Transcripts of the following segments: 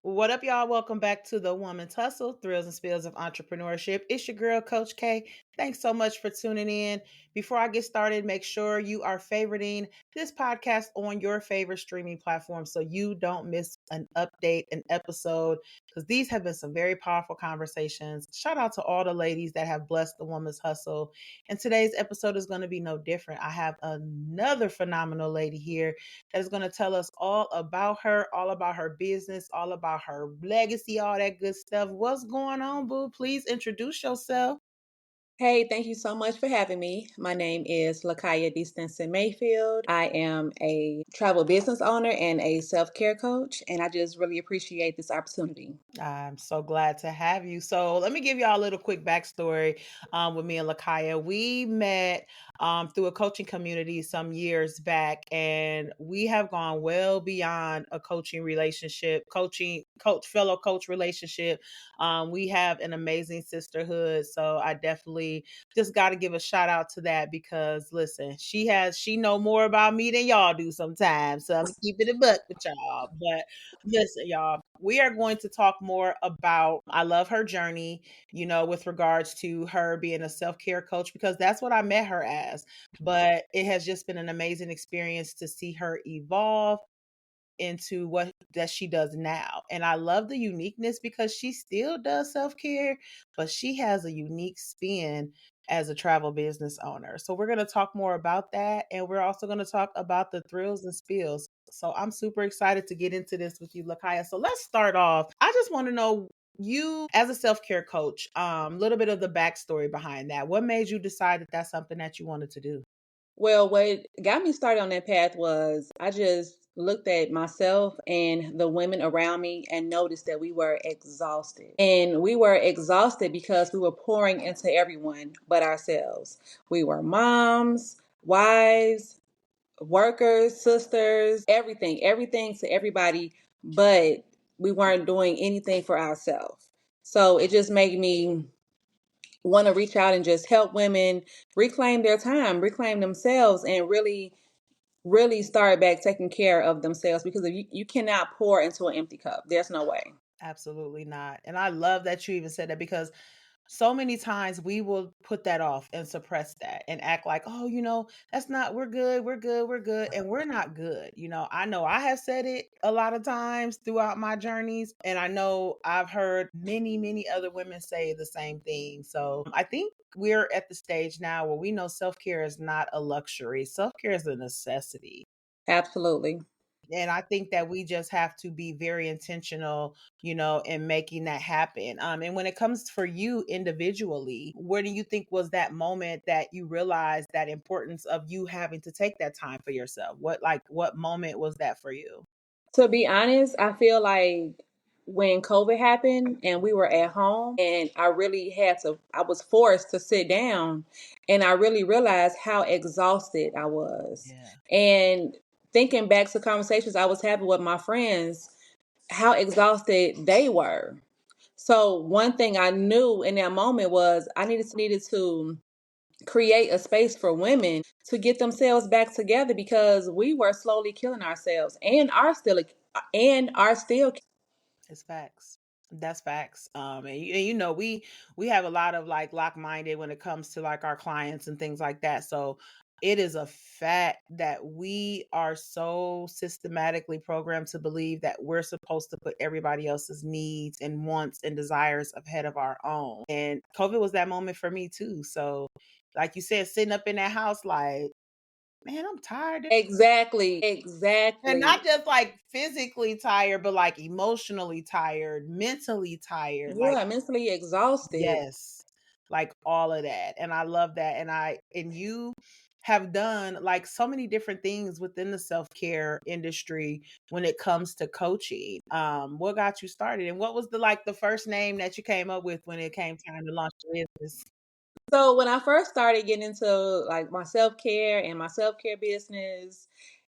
What up, y'all? Welcome back to the Woman's Hustle, Thrills and Spills of Entrepreneurship. It's your girl, Coach K. Thanks so much for tuning in. Before I get started, make sure you are favoriting this podcast on your favorite streaming platform so you don't miss an update, an episode, because these have been some very powerful conversations. Shout out to all the ladies that have blessed the Woman's Hustle. And today's episode is going to be no different. I have another phenomenal lady here that is going to tell us all about her business, all about her legacy, all that good stuff. What's going on, boo? Please introduce yourself. Hey, thank you so much for having me. My name is LaKaiya DeStencin Mayfield. I am a travel business owner and a self-care coach, and I just really appreciate this opportunity. I'm so glad to have you. So let me give y'all a little quick backstory with me and LaKaiya. We met through a coaching community some years back, and we have gone well beyond a coaching relationship, fellow coach relationship. We have an amazing sisterhood. So I definitely just got to give a shout out to that because listen, she know more about me than y'all do sometimes. So I'm keeping it buck with y'all. But listen, y'all, we are going to talk more about, I love her journey, with regards to her being a self-care coach, because that's what I met her as. But it has just been an amazing experience to see her evolve into what that she does now. And I love the uniqueness because she still does self-care, but she has a unique spin as a travel business owner. So we're going to talk more about that, and we're also going to talk about the thrills and spills. So I'm super excited to get into this with you, LaKaiya. So let's start off. I just want to know, you as a self-care coach, a little bit of the backstory behind that. What made you decide that that's something that you wanted to do? Well, what got me started on that path was I just looked at myself and the women around me and noticed that we were exhausted. And we were exhausted because we were pouring into everyone but ourselves. We were moms, wives, workers, sisters, everything to everybody, but we weren't doing anything for ourselves. So it just made me want to reach out and just help women reclaim their time, reclaim themselves, and really start back taking care of themselves because if you cannot pour into an empty cup. There's no way. Absolutely not. And I love that you even said that because so many times we will put that off and suppress that and act like, oh, that's not, we're good, we're good, we're good. And we're not good. I know I have said it a lot of times throughout my journeys. And I know I've heard many, many other women say the same thing. So I think we're at the stage now where we know self care is not a luxury, self care is a necessity. Absolutely. And I think that we just have to be very intentional, in making that happen. And when it comes for you individually, where do you think was that moment that you realized that importance of you having to take that time for yourself? What moment was that for you? To be honest, I feel like when COVID happened and we were at home and I was forced to sit down and I really realized how exhausted I was. Yeah. And thinking back to conversations I was having with my friends, how exhausted they were. So one thing I knew in that moment was I needed to create a space for women to get themselves back together because we were slowly killing ourselves and are still. It's facts. That's facts. And we have a lot of like like-minded when it comes to like our clients and things like that. So it is a fact that we are so systematically programmed to believe that we're supposed to put everybody else's needs and wants and desires ahead of our own. And COVID was that moment for me too. So like you said, sitting up in that house like, man, I'm tired. Exactly, And exactly. not just like physically tired, but like emotionally tired, mentally tired, like Yeah, mentally exhausted. yes, like all of that. And I love that. And you have done like so many different things within the self-care industry when it comes to coaching. What got you started? And what was the first name that you came up with when it came time to launch the business? So when I first started getting into like my self care and my self care business,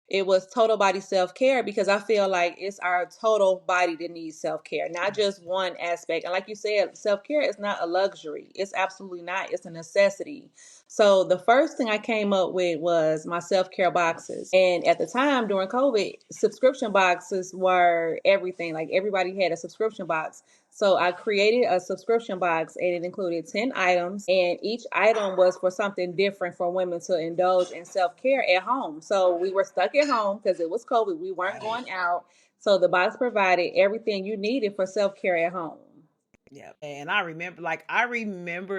It was total body self-care, because I feel like it's our total body that needs self-care, not just one aspect. And like you said, self-care is not a luxury. It's absolutely not. It's a necessity. So the first thing I came up with was my self-care boxes. And at the time during COVID, subscription boxes were everything. Like everybody had a subscription box. So I created a subscription box, and it included 10 items, and each item was for something different for women to indulge in self-care at home. So we were stuck at home because it was COVID. We weren't Right. going out. So the box provided everything you needed for self-care at home. Yeah, and I remember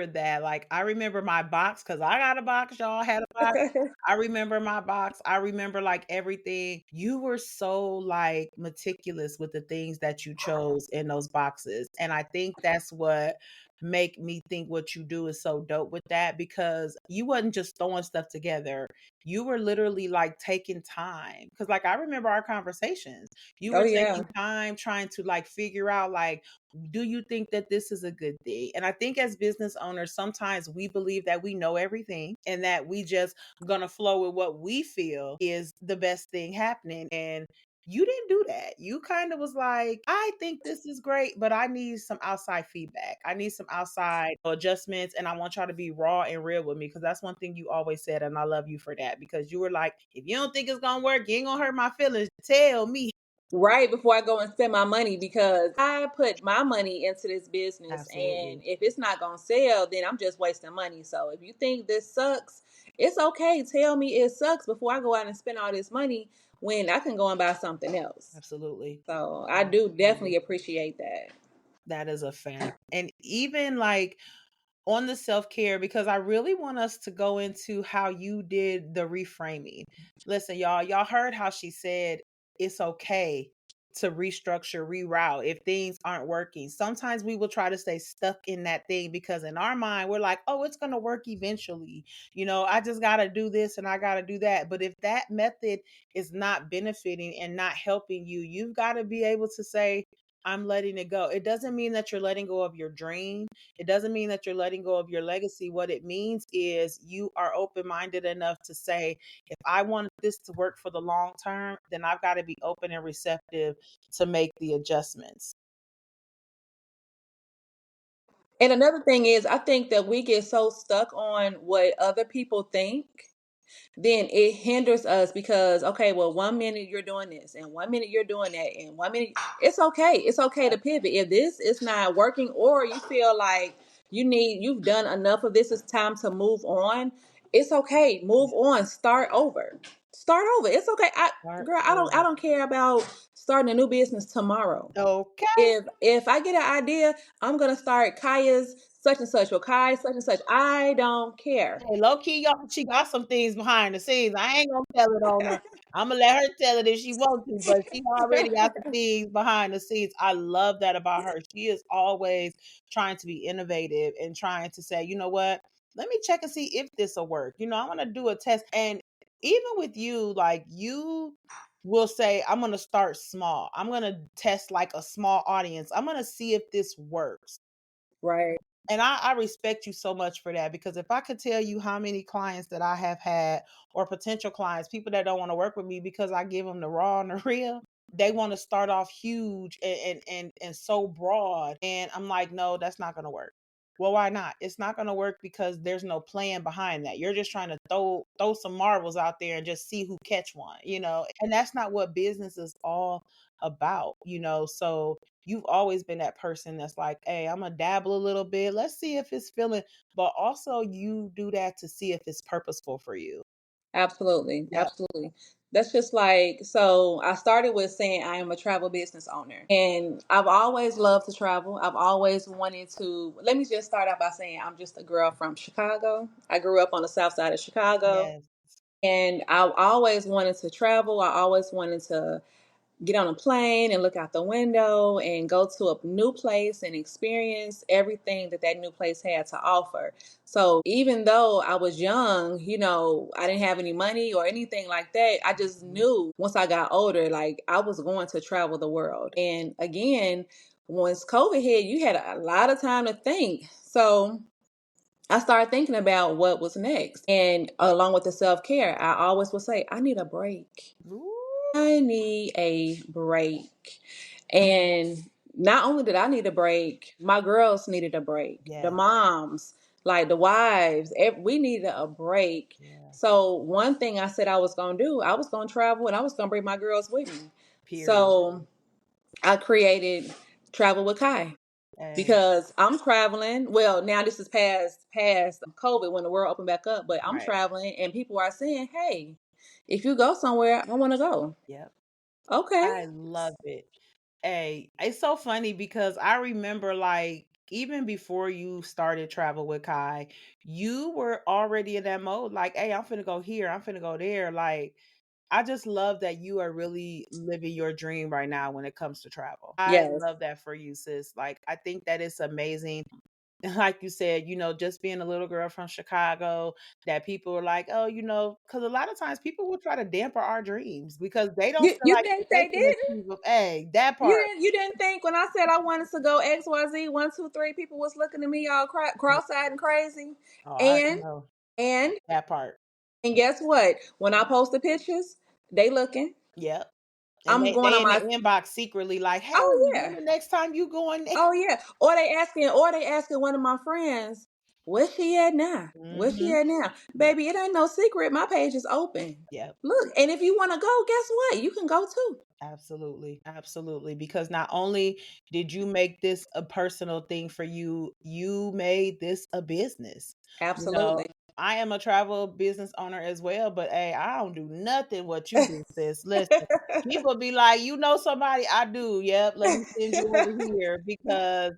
that, like, I remember my box because I got a box, y'all had a box. I remember my box. I remember, like, everything. You were so, like, meticulous with the things that you chose in those boxes, and I think that's what make me think what you do is so dope with that because you wasn't just throwing stuff together. You were literally, like, taking time because, like, I remember our conversations. You Oh were yeah. taking time trying to, like, figure out, like, do you think that this is a good thing? And I think as business owners, sometimes we believe that we know everything and that we just gonna flow with what we feel is the best thing happening. And you didn't do that. You kind of was like, I think this is great, but I need some outside feedback. I need some outside adjustments. And I want y'all to be raw and real with me because that's one thing you always said. And I love you for that because you were like, if you don't think it's gonna work, you ain't gonna hurt my feelings. Tell me. Right before I go and spend my money, because I put my money into this business, and Absolutely. if it's not going to sell, then I'm just wasting money. So if you think this sucks, it's okay. Tell me it sucks before I go out and spend all this money when I can go and buy something else. Absolutely. So I do definitely appreciate that. That is a fact. And even like on the self-care, because I really want us to go into how you did the reframing. Listen, y'all heard how she said it's okay to restructure, reroute if things aren't working. Sometimes we will try to stay stuck in that thing because in our mind we're like, "Oh, it's going to work eventually. I just got to do this and I got to do that." But if that method is not benefiting and not helping you, you've got to be able to say, "I'm letting it go." It doesn't mean that you're letting go of your dream. It doesn't mean that you're letting go of your legacy. What it means is you are open minded enough to say, if I want this to work for the long term, then I've got to be open and receptive to make the adjustments. And another thing is, I think that we get so stuck on what other people think, then it hinders us, because okay, well, 1 minute you're doing this and 1 minute you're doing that, and 1 minute it's okay to pivot if this is not working, or you feel like you've done enough of this, it's time to move on. It's okay, move on, start over. It's okay. I Start Girl, I over. don't care about starting a new business tomorrow. Okay. If I get an idea, I'm gonna start Kaya's such and such, or Kai such and such. I don't care. Hey, low key, y'all, she got some things behind the scenes. I ain't gonna tell it on her. I'm gonna let her tell it if she wants to, but she already got some things behind the scenes. I love that about her. She is always trying to be innovative and trying to say, you know what? Let me check and see if this will work. I want to do a test. And even with you, like you will say, I'm gonna start small. I'm gonna test like a small audience. I'm gonna see if this works. Right. And I respect you so much for that because if I could tell you how many clients that I have had or potential clients, people that don't want to work with me because I give them the raw and the real, they want to start off huge and so broad. And I'm like, no, that's not gonna work. Well, why not? It's not gonna work because there's no plan behind that. You're just trying to throw some marbles out there and just see who catch one. And that's not what business is all about. So you've always been that person that's like, hey, I'm gonna dabble a little bit. Let's see if it's feeling, but also you do that to see if it's purposeful for you. Absolutely. Yep. Absolutely. That's just like, so I started with saying I am a travel business owner, and I've always loved to travel. I've always wanted to. Let me just start out by saying I'm just a girl from Chicago. I grew up on the south side of Chicago, Yes. and I always wanted to travel. I always wanted to get on a plane and look out the window and go to a new place and experience everything that that new place had to offer. So even though I was young, I didn't have any money or anything like that. I just Mhm. knew once I got older, like I was going to travel the world. And again, once COVID hit, you had a lot of time to think. So I started thinking about what was next. And along with the self care, I always would say, I need a break. Ooh, I need a break. And not only did I need a break, my girls needed a break. The yes, moms, like the wives, we needed a break. yeah, So one thing I said I was going to do, I was going to travel and I was going to bring my girls with me. period. So I created Travel with Kai Hey, because I'm traveling. Well, now this is past COVID when the world opened back up, but I'm right. traveling and people are saying, "Hey, if you go somewhere, I want to go." Yep. Okay. I love it. Hey, it's so funny because I remember like even before you started Travel with Kai, you were already in that mode, like, hey, I'm finna go here, I'm finna go there. Like, I just love that you are really living your dream right now when it comes to travel. I Yes. love that for you, sis. Like, I think that it's amazing. Like you said, just being a little girl from Chicago, that people are like, oh, because a lot of times people will try to damper our dreams because they don't feel You like that think they they can didn't? achieve them. Hey, that part. You didn't think when I said I wanted to go XYZ 1, 2, 3, people was looking at me all cross-eyed and crazy. Oh, I already And know and that part. and guess what? When I post the pictures, they looking. Yep. And I'm they going they on in the my inbox secretly like, hey, oh when yeah. the next time you going there? Oh yeah. Or they asking one of my friends, where's she at now? Where's she Mhm. at now? Yep. Baby, it ain't no secret. My page is open. Yep. Look, and if you want to go, guess what? You can go too. Absolutely. Absolutely. Because not only did you make this a personal thing for you, you made this a business. You know, Absolutely. I am a travel business owner as well, but hey, I don't do nothing what you do, sis. Listen, people be like, you know somebody? I do. Yep. Let me send you over here because,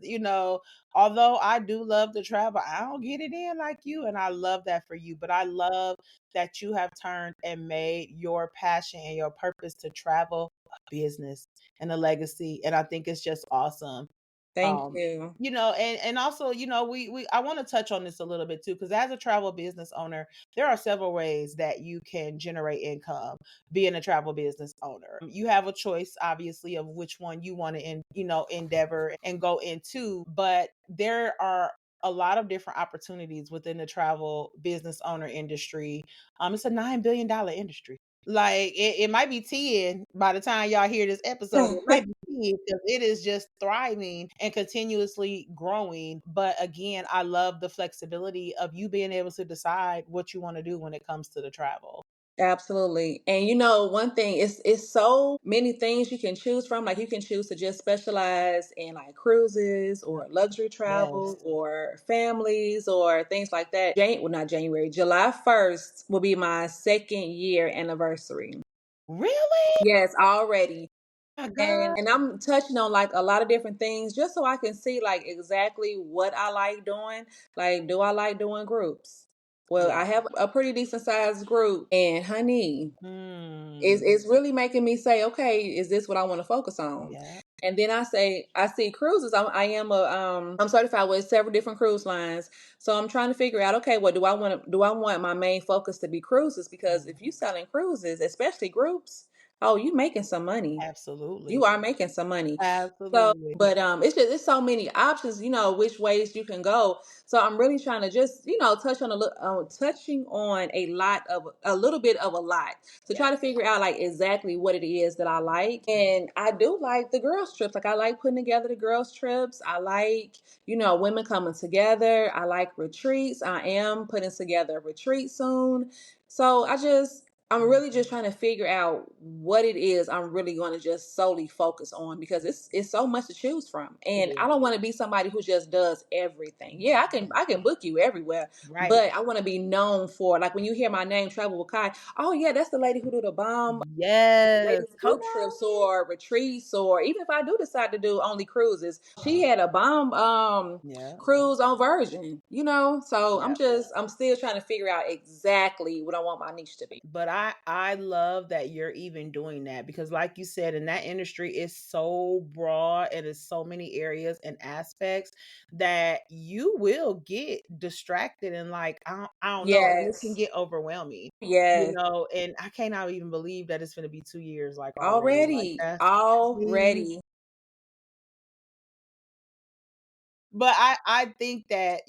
although I do love to travel, I don't get it in like you. And I love that for you. But I love that you have turned and made your passion and your purpose to travel business and a legacy, and I think it's just awesome. Thank Um, you. and also, we I want to touch on this a little bit too, because as a travel business owner, there are several ways that you can generate income being a travel business owner. You have a choice, obviously, of which one you want to, endeavor and go into, but there are a lot of different opportunities within the travel business owner industry. It's a $9 billion industry. Like it might be 10 by the time y'all hear this episode. It might be 10 because it is just thriving and continuously growing. But again, I love the flexibility of you being able to decide what you want to do when it comes to the travel. Absolutely. And one thing, it's so many things you can choose from. Like you can choose to just specialize in like cruises or luxury Yes. travel or families or things like that. Well, not January. July 1st will be my 2nd year anniversary. Really? Yes, already. Oh my God. And I'm touching on like a lot of different things just so I can see like exactly what I like doing. Like, do I like doing groups? Well, I Yeah. have a pretty decent sized group, and honey, Hmm. it's really making me say, okay, is this what I want to focus on? Yeah. And then I see cruises. I'm certified with several different cruise lines, so I'm trying to figure out, okay, what do I want my main focus to be cruises? Because Yeah. if you selling cruises, especially groups, oh, you making some money. Absolutely. You are making some money. So, Absolutely. but it's so many options, which ways you can go. So I'm really trying to just, touching on a little bit of a lot to Yeah. try to figure out like exactly what it is that I like. And I do like the girls trips. Like I like putting together the girls trips. I like, women coming together. I like retreats. I am putting together a retreat soon. So I'm really just trying to figure out what it is I'm really going to just solely focus on because it's so much to choose from, It and I is. don't want to be somebody who just does everything. Yeah, I can book you everywhere, Right. but I want to be known for like when you hear my name, Travel with Kai. Oh yeah, that's the lady who do the bomb Yes. ladies Come group on. trips or retreats, or even if I do decide to do only cruises. She had a bomb Yeah. cruise on Virgin, so Yeah. I'm still trying to figure out exactly what I want my niche to be. But I love that you're even doing that because like you said, in that industry is so broad and it's so many areas and aspects that you will get distracted and like I don't know, and it can Yes. get overwhelming. Yes. And I cannot even believe that it's going to be 2 years like already. Like Already. that's crazy. Already. But I think that,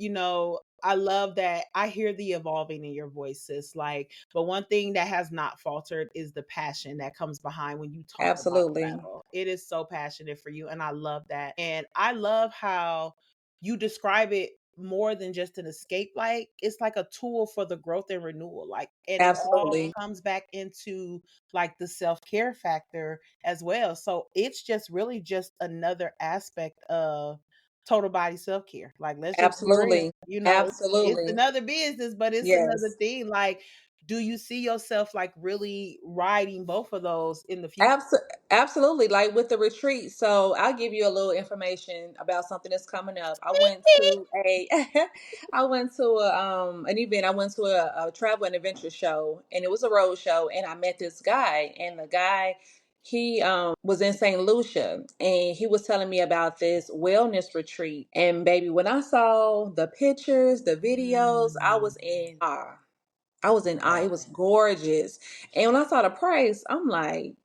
I love that. I hear the evolving in your voice, sis. Like, but one thing that has not faltered is the passion that comes behind when you talk about Absolutely. travel. It is so passionate for you, and I love that. And I love how you describe it more than just an escape. Like, it's like a tool for the growth and renewal. Like, and it all Absolutely. comes back into like the self-care factor as well. So it's just really just another aspect of total body self-care. Like, let's just be real. Absolutely. It's Absolutely. another business, but it's another Yes. thing. Like, do you see yourself like really riding both of those in the future? Absolutely. Like with the retreat. So I'll give you a little information about something that's coming up. I went to a I went to an event. I went to a travel and adventure show, and it was a road show, and I met this guy, and the guy he was in St. Lucia, and he was telling me about this wellness retreat. And baby, when I saw the pictures, the videos, I Mm, was in awe. I was in awe. yeah. It was gorgeous. And when I saw the price, I'm like,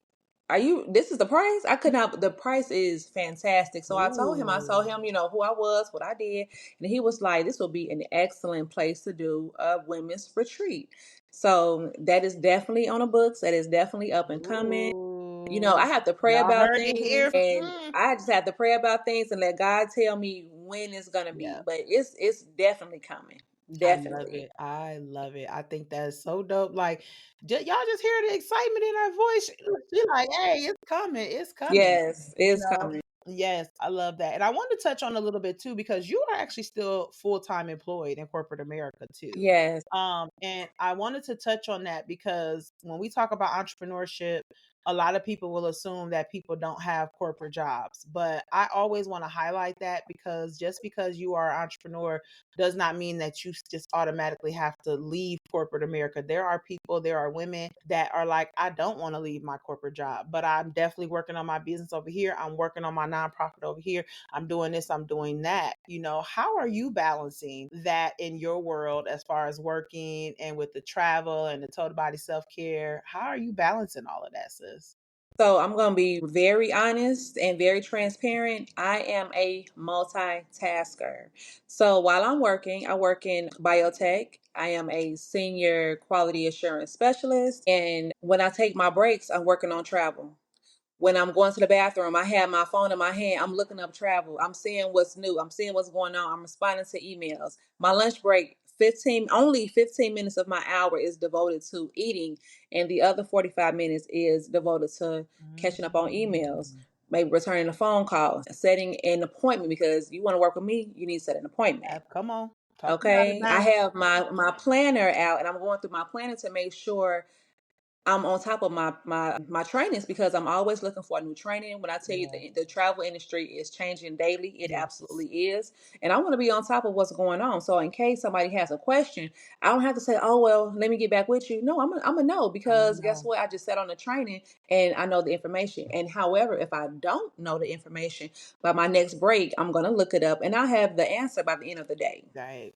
are you this is the price? I could not the price is fantastic. So I Ooh, told him, who I was, what I did, and he was like, this will be an excellent place to do a women's retreat. So that is definitely on the books. That is definitely up and coming. I ooh. have to pray Y'all about heard it things, here. and I just have to pray about things and let God tell me when it's gonna Yeah. be. But it's definitely coming. I love Definitely. it. I love it. I think that's so dope. Like, y'all just hear the excitement in our voice. She like, hey, it's coming. It's coming. Yes, You it's know? coming. Yes, I love that. And I wanted to touch on a little bit too, because you are actually still full-time employed in corporate America too. Yes. And I wanted to touch on that because when we talk about entrepreneurship, a lot of people will assume that people don't have corporate jobs. But I always want to highlight that, because just because you are an entrepreneur does not mean that you just automatically have to leave corporate America. There are people, there are women that are like, I don't want to leave my corporate job, but I'm definitely working on my business over here. I'm working on my nonprofit over here. I'm doing this, I'm doing that. How are you balancing that in your world as far as working and with the travel and the total body self care? How are you balancing all of that, sis? So I'm going to be very honest and very transparent. I am a multitasker. So while I'm working, I work in biotech. I am a senior quality assurance specialist. And when I take my breaks, I'm working on travel. When I'm going to the bathroom, I have my phone in my hand. I'm looking up travel. I'm seeing what's new. I'm seeing what's going on. I'm responding to emails. My lunch break, only 15 minutes of my hour is devoted to eating, and the other 45 minutes is devoted to catching up on emails, Mm. maybe returning a phone call, setting an appointment because you want to work with me, you need to set an appointment. Come on, talk about it Okay. I now. have my planner out and I'm going through my planner to make sure I'm on top of my trainings because I'm always looking for a new training. When I tell you Yeah. the travel industry is changing daily, it Yes. absolutely is. And I want to be on top of what's going on. So in case somebody has a question, I don't have to say, "Oh well, let me get back with you." No, I'm a know I because guess know. what? I just sat on the training and I know the information. And however, if I don't know the information by my next break, I'm gonna look it up and I have the answer by the end of the day. Right.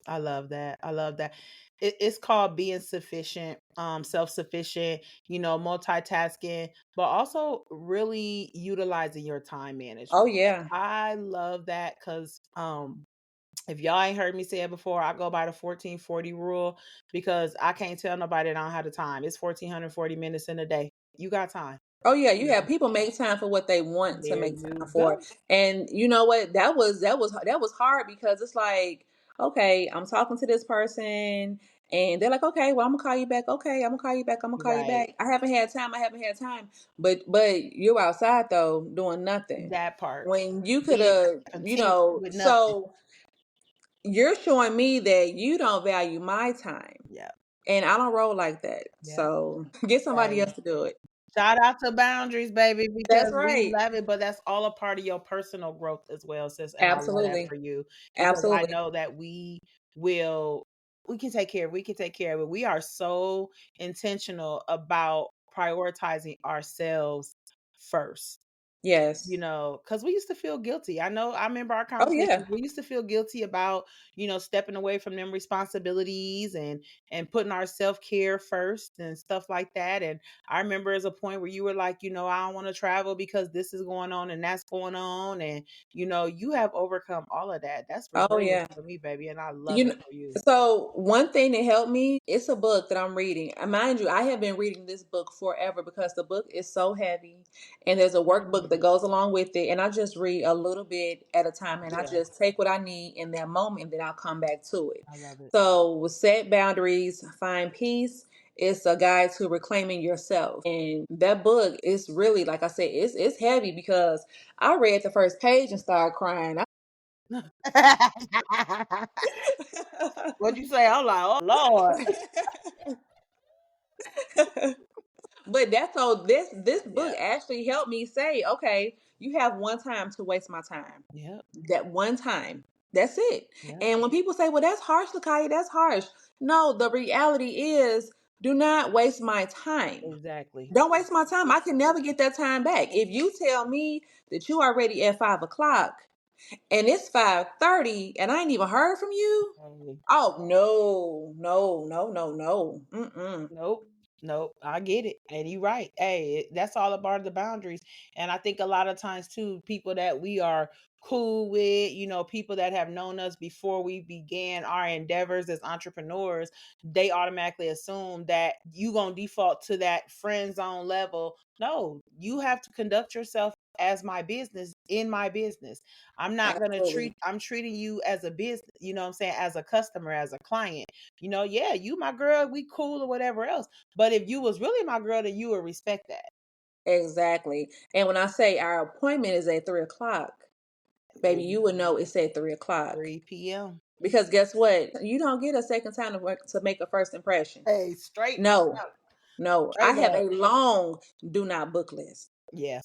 I love that. I love that. It's called being sufficient, self-sufficient, multitasking, but also really utilizing your time Oh management. yeah. I love that because if y'all ain't heard me say it before, I go by the 1440 rule because I can't tell nobody that I don't have the time. It's 1440 minutes in a day. You got time. Oh yeah, you have people make time for what they want to There make you time for. go. And you know what? That was hard because it's like, okay, I'm talking to this person and they're like, okay, well, I'm gonna call you back. Okay, I'm gonna call you back. I'm gonna call you Right. back. I haven't had time. I haven't had time. But you're outside though doing nothing. That part. When you could Being have, content with nothing. so you're showing me that you don't value my time. Yeah. And I don't roll like that. Yeah. So get somebody Hey. else to do it. Shout out to boundaries, baby, That's because we right. love it, but that's all a part of your personal growth as well, sis. And I love that Absolutely. for you because I Absolutely. know that will we can take care of it. We are so intentional about prioritizing ourselves first. Yes. Because we used to feel guilty. I remember our Oh yeah. conversations. We used to feel guilty about, stepping away from them responsibilities and putting our self-care first and stuff like that. And I remember as a point where you were like, I don't want to travel because this is going on and that's going on. And you have overcome all of that. That's Oh resilience yeah. for me, baby. And I love You it know, for you. so one thing that helped me, it's a book that I'm reading. Mind you, I have been reading this book forever because the book is so heavy and there's a workbook Mm, that goes along with it. And I just read a little bit at a time and I yeah, just take what I need in that moment and then I'll come back to it. I love it. So with set boundaries, find peace. It's a guide to reclaiming yourself. And that book is really, like I said, it's heavy because I read the first page and started crying. What'd you say? I'm like, oh Lord. But that's so this book Yeah. actually helped me say, okay, you have one time to waste my time. Yep. That one time. That's it. Yep. And when people say, well, that's harsh, LaKaiya, that's harsh. No, the reality is do not waste my time. Exactly. Don't waste my time. I can never get that time back. If you tell me that you are ready at 5 o'clock and it's 5:30 and I ain't even heard from you, Hey. oh no, no, no, no, no. Mm-mm. Nope. Nope. I get it. And you're right. Hey, that's all about the boundaries. And I think a lot of times too, people that we are cool with, people that have known us before we began our endeavors as entrepreneurs, they automatically assume that you gonna default to that friend zone level. No, you have to conduct yourself as my business in my business. Absolutely. I'm treating you as a business, what I'm saying, as a customer, as a client. Yeah, you my girl, we cool or whatever else. But if you was really my girl, then you would respect that. Exactly. And when I say our appointment is at 3 o'clock, baby, Hey, you would know it's at 3 o'clock. 3 p.m. Because guess what? You don't get a second time to work to make a first impression. Hey, straight No, up. no. I Straight have up. a long do not book list. Yeah.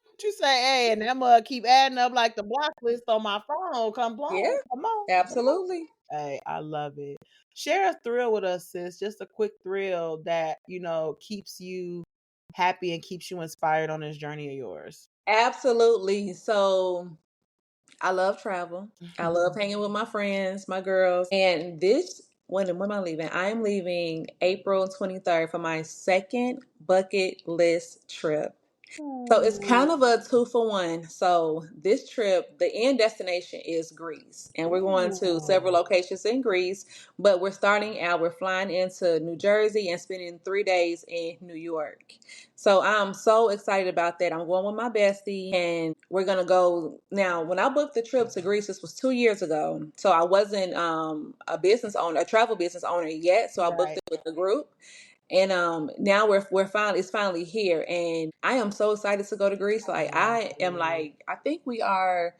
What you say, hey, and that mug keep adding up like the block list on my phone. Come Yeah, on, come on. absolutely. Hey, I love it. Share a thrill with us, sis. Just a quick thrill that, keeps you happy and keeps you inspired on this journey of yours. Absolutely. So I love travel. I love hanging with my friends, my girls. And this, when am I leaving? I am leaving April 23rd for my second bucket list trip. So it's Ooh. kind of a two for one. So this trip, the end destination is Greece, and we're going to several Ooh. locations in Greece. But we're starting out. We're flying into New Jersey and spending 3 days in New York. So I'm so excited about that. I'm going with my bestie, and we're gonna go. Now, when I booked the trip to Greece, this was 2 years ago. So I wasn't a business owner, a travel business owner yet. So I booked Right. it with a group. And now we're finally it's finally here and I am so excited to go to Greece. I Like love I am it. like I think we are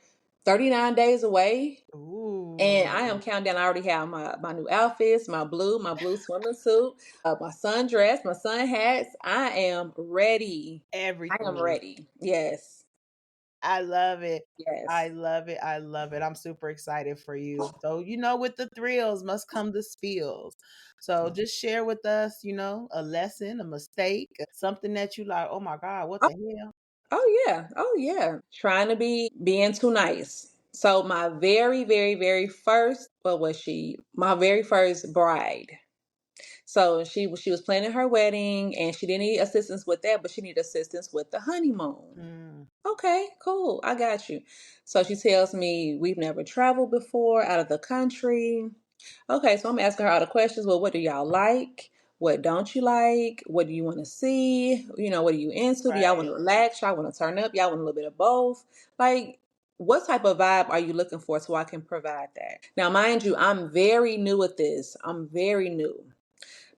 39 days away and I am Ooh. counting down. I already have my new outfits, my blue swimming suit, my sundress, my sun hats. I am ready. I am Everything. ready. Yes. I love it. I Yes. love it. I love it. I'm super excited for you. So, with the thrills must come the spills. So just share with us, a lesson, a mistake, something that you like, oh my God, what Oh, the hell? oh yeah. Oh yeah. Trying to being too nice. So my very, very, very first, what was she? My very first bride. So she was planning her wedding and she didn't need assistance with that, but she needed assistance with the honeymoon. Mm, Okay, cool. I got you. So she tells me we've never traveled before out of the country. Okay, so I'm asking her all the questions. Well, what do y'all like? What don't you like? What do you want to see? What are you into? Do y'all want right. to relax? Y'all want to turn up? Y'all want a little bit of both? Like, what type of vibe are you looking for so I can provide that? Now, mind you, I'm very new at this. I'm very new.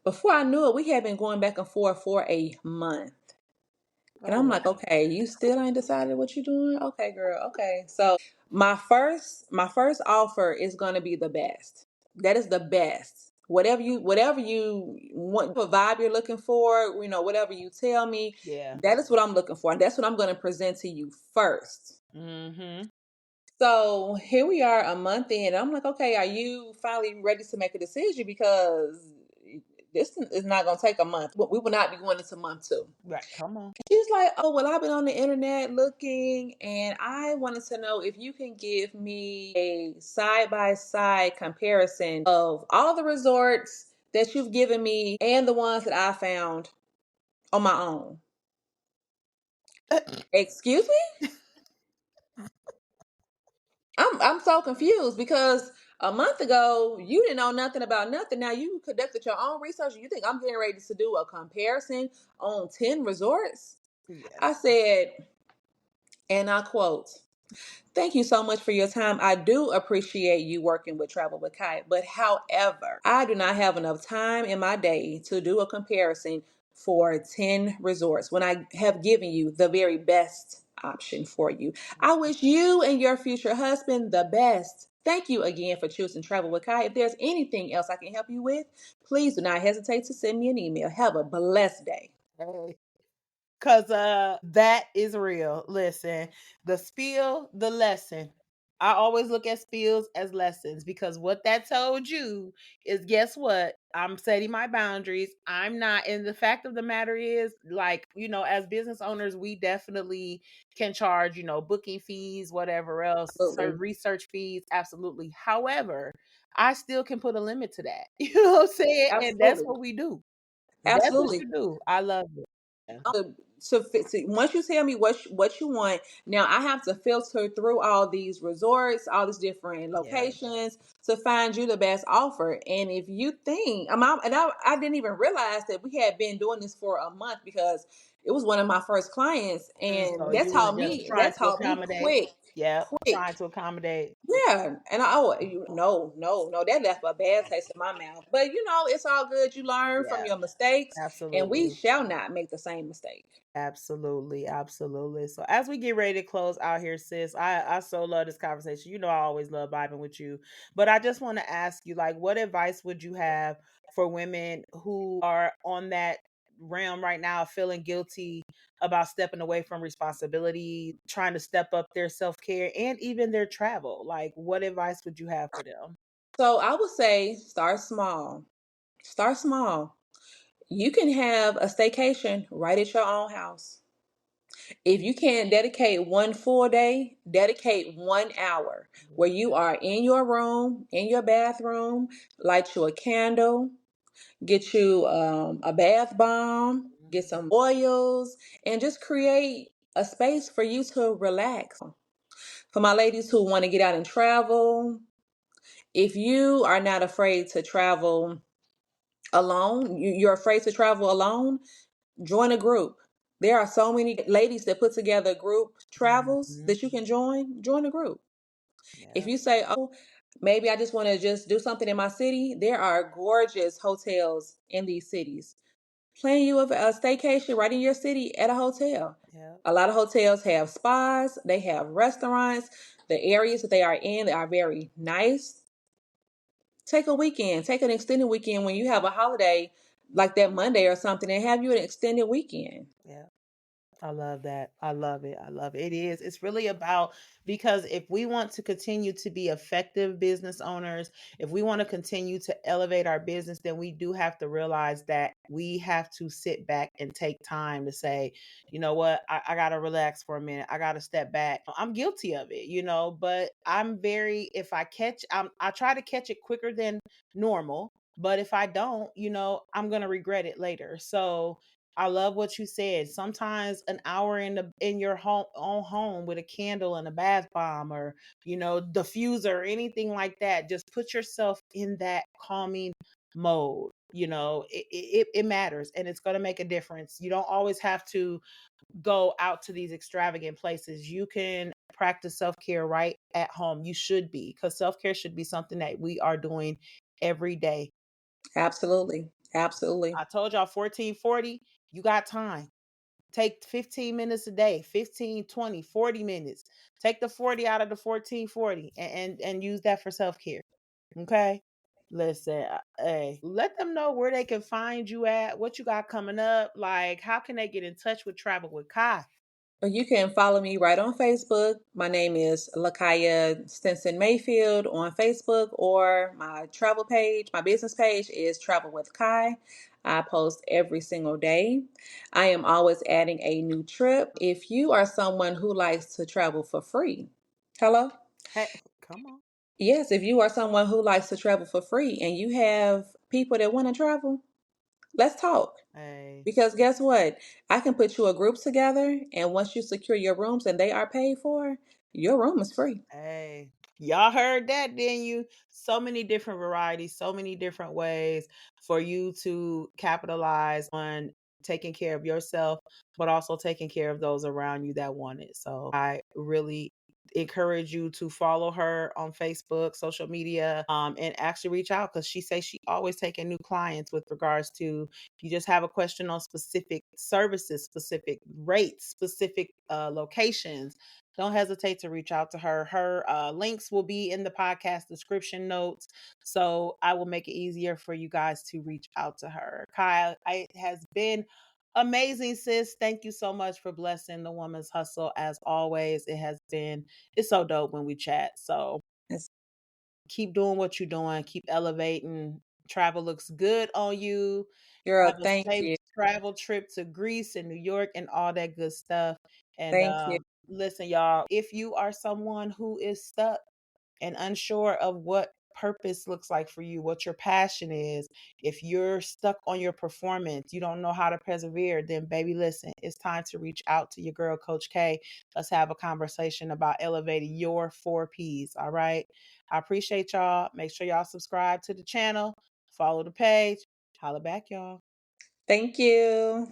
Before I knew it, we had been going back and forth for a month. And Oh, I'm wow. like, okay, you still ain't decided what you're doing? Okay, girl. Okay. So my first offer is gonna be the best. That is the best. Whatever you want, what vibe you're looking for, whatever you tell me, Yeah. that is what I'm looking for. And that's what I'm gonna present to you first. Mm-hmm. So here we are a month in. I'm like, okay, are you finally ready to make a decision? Because this is not gonna take a month. We will not be going into month 2. Right. Come on. She's like, oh, well, I've been on the internet looking, and I wanted to know if you can give me a side by side comparison of all the resorts that you've given me and the ones that I found on my own. Excuse me? I'm so confused because a month ago you didn't know nothing about nothing. Now you conducted your own research. You think I'm getting ready to do a comparison on 10 resorts? I Yes. said, and I quote, thank you so much for your time. I do appreciate you working with Travel with Kai, but however, I do not have enough time in my day to do a comparison for 10 resorts when I have given you the very best option for you. I wish you and your future husband the best. Thank you again for choosing Travel with Kai. If there's anything else I can help you with, please do not hesitate to send me an email. Have a blessed day. Hey. Cause that is real. Listen, the spiel, the lesson. I always look at spills as lessons because what that told you is guess what? I'm setting my boundaries. I'm not, and the fact of the matter is, like, as business owners, we definitely can charge, booking fees, whatever else, certain Absolutely. research fees, absolutely. However, I still can put a limit to that. You know what I'm saying? And that's Absolutely. what we do. That's what Absolutely. you do. I love it. Yeah. Once you tell me what you want, now I have to filter through all these resorts, all these different Yeah. locations to find you the best offer. And if you think I didn't even realize that we had been doing this for a month because it was one of my first clients, So and you was just trying that's to taught me accommodate. quick, Yeah, quick. trying to accommodate. Yeah, and no, no, no, that left a bad taste in my mouth. But it's all good. You learn from Yeah, your mistakes, and we absolutely. shall not make the same mistake. Absolutely, absolutely. So as we get ready to close out here, sis, I so love this conversation. I always love vibing with you. But I just want to ask you, like, what advice would you have for women who are on that realm right now, feeling guilty about stepping away from responsibility, trying to step up their self-care and even their travel? Like, what advice would you have for them? So I would say start small. Start small. You can have a staycation right at your own house. If you can't dedicate one full day, dedicate 1 hour where you are in your room, in your bathroom, light you a candle, get you a bath bomb, get Mhm. some oils, and just create a space for you to relax. For my ladies who want to get out and travel, if you are not afraid to travel alone, you're afraid to travel alone, join a group. There are so many ladies that put together group travels Mhm. that you can join a group. If Yeah, you say, oh, maybe I just want to just do something in my city, there are gorgeous hotels in these cities. Plan you a staycation right in your city at a hotel. yeah, A lot of hotels have spas, they have restaurants. The areas that they are in, they are very nice. Take a weekend, take an extended weekend when you have a holiday like that Monday or something, and have you an extended weekend. yeah. I love that. I love it. I love it. It is. It's really about because if we want to continue to be effective business owners, if we want to continue to elevate our business, then we do have to realize that we have to sit back and take time to say, you know what, I got to relax for a minute. I got to step back. I'm guilty of it, but I'm very, if I catch, I try to catch it quicker than normal. But if I don't, I'm going to regret it later. So, I love what you said. Sometimes an hour in your own home with a candle and a bath bomb or diffuser or anything like that. Just put yourself in that calming mode. It matters and it's going to make a difference. You don't always have to go out to these extravagant places. You can practice self care right at home. You should be because self care should be something that we are doing every day. Absolutely. Absolutely. I told y'all 1440, you got time. Take 15 minutes a day, 15, 20, 40 minutes. Take the 40 out of the 1440 and use that for self-care. Okay? Listen, hey, let them know where they can find you at, what you got coming up. Like, how can they get in touch with Travel with Kai? You can follow me right on Facebook. My name is LaKaiya DeStencin Mayfield on Facebook, or my travel page, my business page is Travel with Kai. I post every single day. I am always adding a new trip. If you are someone who likes to travel for free, hello? Hey, come on. Yes, if you are someone who likes to travel for free and you have people that want to travel, let's talk. Hey, Because guess what? I can put you a group together, and once you secure your rooms and they are paid for, your room is free. hey. Y'all heard that, didn't you? So many different varieties, so many different ways for you to capitalize on taking care of yourself, but also taking care of those around you that want it. So I really encourage you to follow her on Facebook, social media, and actually reach out because she says she always taking new clients with regards to if you just have a question on specific services, specific rates, specific locations, don't hesitate to reach out to her. Her links will be in the podcast description notes. So I will make it easier for you guys to reach out to her. Kyle, it has been amazing, sis. Thank you so much for blessing the woman's hustle as always. It's so dope when we chat. So Yes. keep doing what you're doing, keep elevating. Travel looks good on you. Girl, Have a thank safe you. travel trip to Greece and New York and all that good stuff. And Thank you. listen, y'all, if you are someone who is stuck and unsure of what purpose looks like for you, what your passion is, if you're stuck on your performance, you don't know how to persevere, then baby, listen, it's time to reach out to your girl, Coach K. Let's have a conversation about elevating your 4 Ps. All right. I appreciate y'all. Make sure y'all subscribe to the channel, follow the page. Holla back, y'all. Thank you.